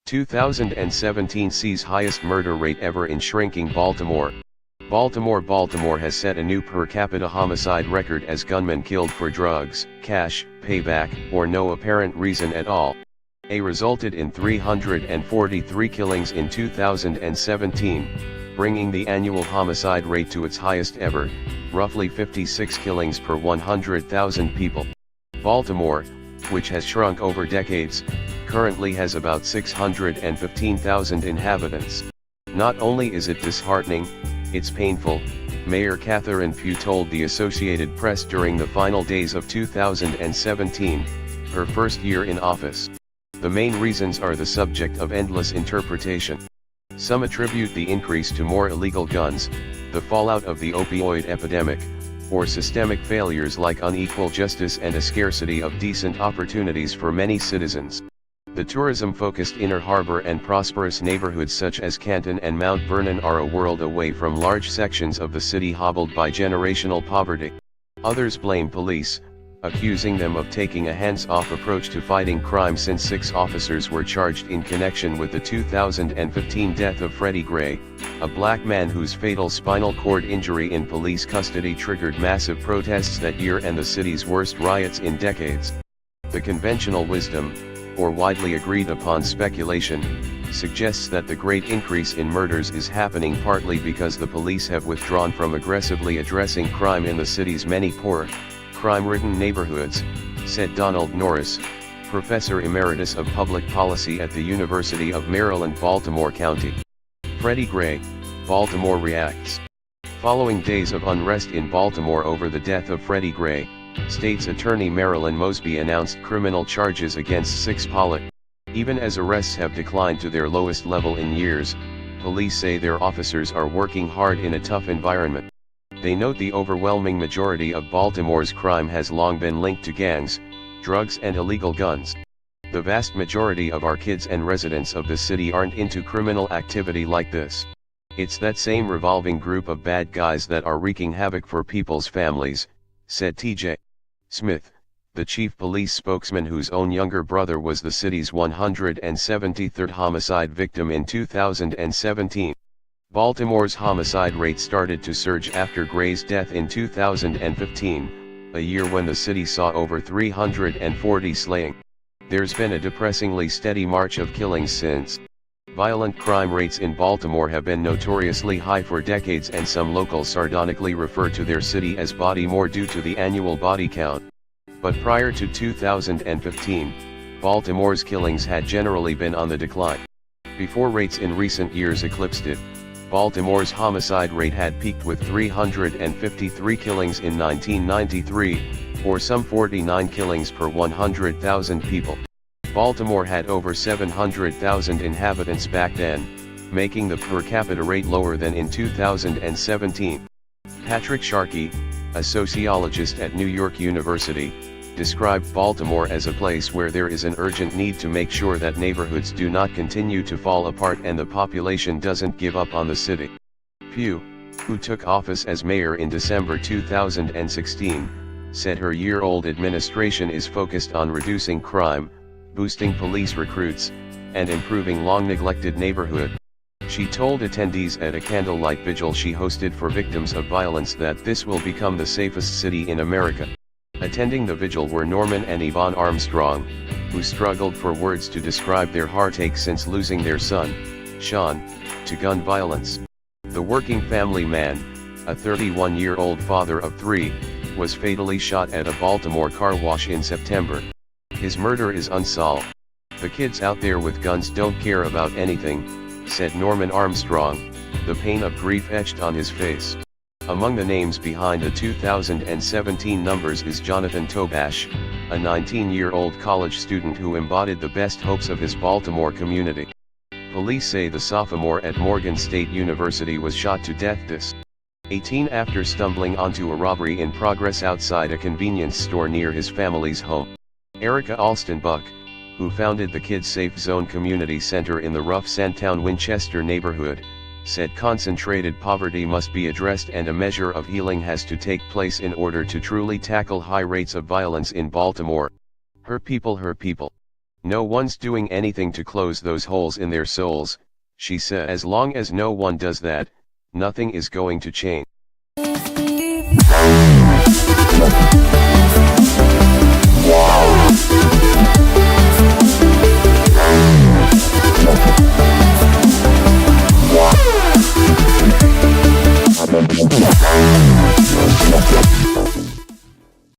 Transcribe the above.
2017 sees highest murder rate ever in shrinking Baltimore. Baltimore has set a new per capita homicide record as gunmen killed for drugs, cash, payback, or no apparent reason at all. Resulted in 343 killings in 2017, bringing the annual homicide rate to its highest ever, roughly 56 killings per 100,000 people. Baltimore, which has shrunk over decades, currently has about 615,000 inhabitants. Not only is it disheartening, it's painful, Mayor Catherine Pugh told the Associated Press during the final days of 2017, her first year in office. The main reasons are the subject of endless interpretation. Some attribute the increase to more illegal guns, the fallout of the opioid epidemic, or systemic failures like unequal justice and a scarcity of decent opportunities for many citizens. The tourism-focused Inner Harbor and prosperous neighborhoods such as Canton and Mount Vernon are a world away from large sections of the city hobbled by generational poverty. Others blame police, accusing them of taking a hands-off approach to fighting crime since 6 officers were charged in connection with the 2015 death of Freddie Gray, a black man whose fatal spinal cord injury in police custody triggered massive protests that year and the city's worst riots in decades. The conventional wisdom, or widely agreed upon speculation, suggests that the great increase in murders is happening partly because the police have withdrawn from aggressively addressing crime in the city's many poor, crime-ridden neighborhoods, said Donald Norris, Professor Emeritus of Public Policy at the University of Maryland, Baltimore County. Freddie Gray, Baltimore reacts. Following days of unrest in Baltimore over the death of Freddie Gray, State's Attorney Marilyn Mosby announced criminal charges against 6 polic. Even as arrests have declined to their lowest level in years, police say their officers are working hard in a tough environment. They note the overwhelming majority of Baltimore's crime has long been linked to gangs, drugs and illegal guns. The vast majority of our kids and residents of the city aren't into criminal activity like this. It's that same revolving group of bad guys that are wreaking havoc for people's families, said T.J. Smith, the chief police spokesman whose own younger brother was the city's 173rd homicide victim in 2017. Baltimore's homicide rate started to surge after Gray's death in 2015, a year when the city saw over 340 slaying. There's been a depressingly steady march of killings since. Violent crime rates in Baltimore have been notoriously high for decades, and some locals sardonically refer to their city as Baltimore due to the annual body count. But prior to 2015, Baltimore's killings had generally been on the decline. Before rates in recent years eclipsed it, Baltimore's homicide rate had peaked with 353 killings in 1993, or some 49 killings per 100,000 people. Baltimore had over 700,000 inhabitants back then, making the per capita rate lower than in 2017. Patrick Sharkey, a sociologist at New York University, described Baltimore as a place where there is an urgent need to make sure that neighborhoods do not continue to fall apart and the population doesn't give up on the city. Pugh, who took office as mayor in December 2016, said her year-old administration is focused on reducing crime, boosting police recruits, and improving long-neglected neighborhood. She told attendees at a candlelight vigil she hosted for victims of violence that this will become the safest city in America. Attending the vigil were Norman and Yvonne Armstrong, who struggled for words to describe their heartache since losing their son, Sean, to gun violence. The working family man, a 31-year-old father of 3, was fatally shot at a Baltimore car wash in September. His murder is unsolved. The kids out there with guns don't care about anything, said Norman Armstrong, the pain of grief etched on his face. Among the names behind the 2017 numbers is Jonathan Tobash, a 19-year-old college student who embodied the best hopes of his Baltimore community. Police say the sophomore at Morgan State University was shot to death this 18 after stumbling onto a robbery in progress outside a convenience store near his family's home. Erica Alston Buck, who founded the Kids Safe Zone Community Center in the rough Sandtown Winchester neighborhood, said concentrated poverty must be addressed and a measure of healing has to take place in order to truly tackle high rates of violence in Baltimore. Her people, her people. No one's doing anything to close those holes in their souls, she said. As long as no one does that, nothing is going to change.